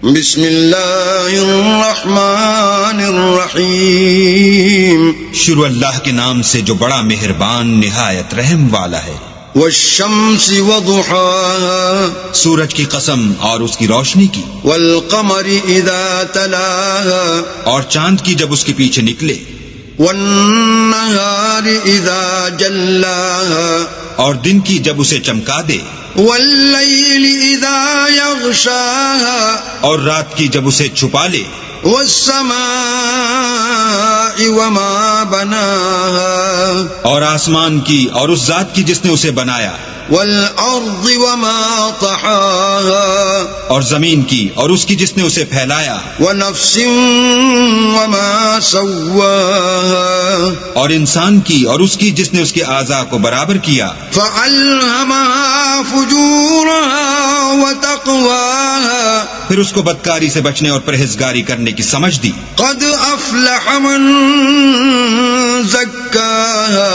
بسم اللہ الرحمن الرحیم، شروع اللہ کے نام سے جو بڑا مہربان نہایت رحم والا ہے۔ والشمس وضحاها، سورج کی قسم اور اس کی روشنی کی، والقمر اذا تلاها، اور چاند کی جب اس کے پیچھے نکلے، والنہار اذا جلاها، اور دن کی جب اسے چمکا دے، واللیل اذا یغشاها، اور رات کی جب اسے چھپا لے، والسماء وما بناها، اور آسمان کی اور اس ذات کی جس نے اسے بنایا، والارض وما طحاها، اور زمین کی اور اس کی جس نے اسے پھیلایا، ونفس وما سواها، اور انسان کی اور اس کی جس نے اس کے اعضاء کو برابر کیا، فألهمها فجورها وتقواها، پھر اس کو بدکاری سے بچنے اور پرہیزگاری کرنے کی سمجھ دی۔ قد افلح من زکاها،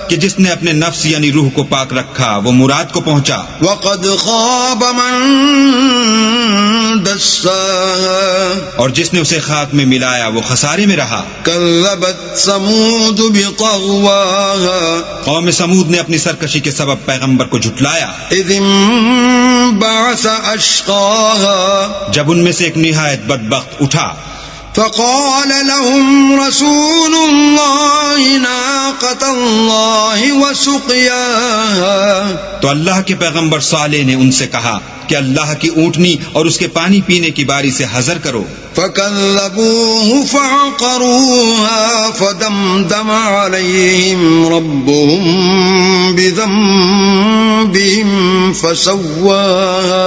کہ جس نے اپنے نفس یعنی روح کو پاک رکھا وہ مراد کو پہنچا، وقد خاب من دساها، اور جس نے اسے خاک میں ملایا وہ خسارے میں رہا۔ كذبت ثمود بطغواها، قوم سمود نے اپنی سرکشی کے سبب پیغمبر کو جھٹلایا، اذ انبعث اشقاها، جب ان میں سے ایک نہایت بدبخت اٹھا، فقال لهم رسول الله ناقة الله وسقياها، تو اللہ کے پیغمبر صالح نے ان سے کہا کہ اللہ کی اونٹنی اور اس کے پانی پینے کی باری سے حذر کرو۔ فكذبوه فعقروها فدمدم عليهم ربهم بذنبهم فسواها،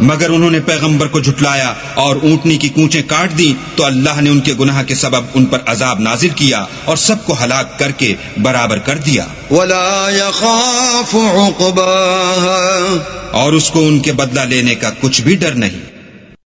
مگر انہوں نے پیغمبر کو جھٹلایا اور اونٹنی کی کونچیں کاٹ دی تو اللہ نے ان کے گناہ کے سبب ان پر عذاب نازل کیا اور سب کو ہلاک کر کے برابر کر دیا، ولا يخاف عقباها، اور اس کو ان کے بدلہ لینے کا کچھ بھی ڈر نہیں۔